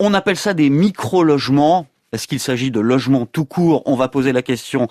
On appelle ça des micro-logements. Est-ce qu'il s'agit de logements tout court? On va poser la question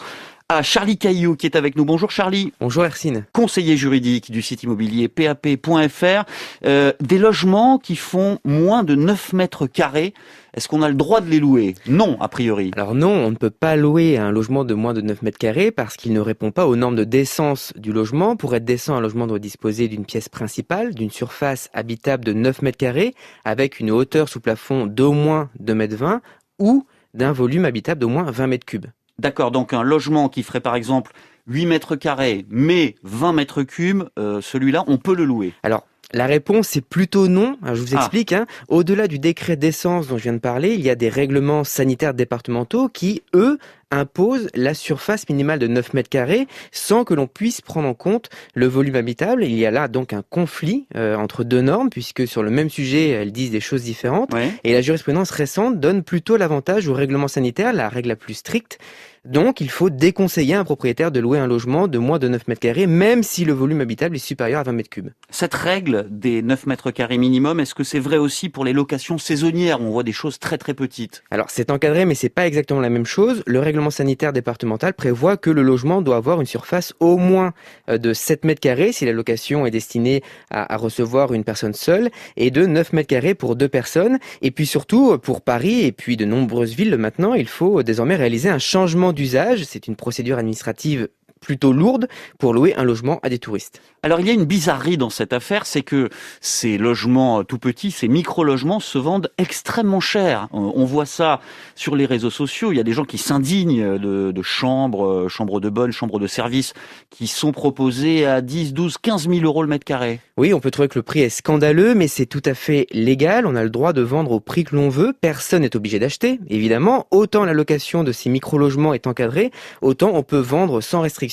à Charlie Cailloux qui est avec nous. Bonjour Charlie. Bonjour Hercine. Conseiller juridique du site immobilier pap.fr. Des logements qui font moins de 9 mètres carrés. Est-ce qu'on a le droit de les louer? Non, a priori. Alors non, on ne peut pas louer un logement de moins de 9 mètres carrés parce qu'il ne répond pas aux normes de décence du logement. Pour être décent, un logement doit disposer d'une pièce principale, d'une surface habitable de 9 mètres carrés avec une hauteur sous plafond d'au moins 2,20 mètres ou d'un volume habitable d'au moins 20 mètres cubes. D'accord, donc un logement qui ferait par exemple 8 mètres carrés, mais 20 mètres cubes, celui-là, on peut le louer. Alors, la réponse est plutôt non. Alors, je vous explique. Au-delà du décret d'essence dont je viens de parler, il y a des règlements sanitaires départementaux qui, eux, imposent la surface minimale de 9 mètres carrés sans que l'on puisse prendre en compte le volume habitable. Il y a là donc un conflit entre deux normes puisque sur le même sujet, elles disent des choses différentes. Ouais. Et la jurisprudence récente donne plutôt l'avantage au règlement sanitaire, la règle la plus stricte. Donc, il faut déconseiller à un propriétaire de louer un logement de moins de 9 mètres carrés, même si le volume habitable est supérieur à 20 mètres cubes. Cette règle des 9 mètres carrés minimum, est-ce que c'est vrai aussi pour les locations saisonnières où on voit des choses très très petites? Alors, c'est encadré, mais c'est pas exactement la même chose. Le règlement sanitaire départemental prévoit que le logement doit avoir une surface au moins de 7 mètres carrés si la location est destinée à recevoir une personne seule et de 9 mètres carrés pour 2 personnes. Et puis surtout, pour Paris et puis de nombreuses villes maintenant, il faut désormais réaliser un changement d'usage. C'est une procédure administrative plutôt lourde pour louer un logement à des touristes. Alors il y a une bizarrerie dans cette affaire, c'est que ces logements tout petits, ces micro-logements se vendent extrêmement cher. On voit ça sur les réseaux sociaux, il y a des gens qui s'indignent de chambres, chambres de bonne, chambres de service, qui sont proposées à 10, 12, 15 000 euros le mètre carré. Oui, on peut trouver que le prix est scandaleux, mais c'est tout à fait légal. On a le droit de vendre au prix que l'on veut. Personne n'est obligé d'acheter, évidemment. Autant la location de ces micro-logements est encadrée, autant on peut vendre sans restriction.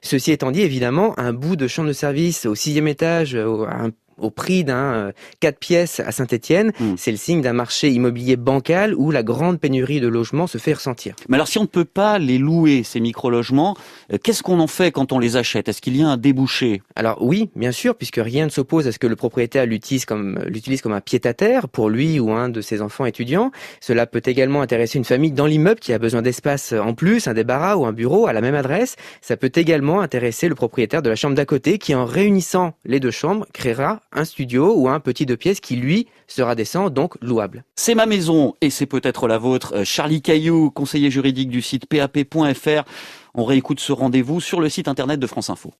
Ceci étant dit, évidemment, un bout de chambre de service au 6e étage, au prix d'un 4 pièces à Saint-Étienne, c'est le signe d'un marché immobilier bancal où la grande pénurie de logements se fait ressentir. Mais alors si on ne peut pas les louer, ces micro-logements, qu'est-ce qu'on en fait quand on les achète? Est-ce qu'il y a un débouché? Alors oui, bien sûr, puisque rien ne s'oppose à ce que le propriétaire l'utilise comme un pied-à-terre pour lui ou un de ses enfants étudiants. Cela peut également intéresser une famille dans l'immeuble qui a besoin d'espace en plus, un débarras ou un bureau à la même adresse. Ça peut également intéresser le propriétaire de la chambre d'à côté qui, en réunissant les deux chambres, créera un studio ou un petit 2 pièces qui, lui, sera décent, donc louable. C'est ma maison et c'est peut-être la vôtre. Charlie Cailloux, conseiller juridique du site pap.fr. On réécoute ce rendez-vous sur le site internet de France Info.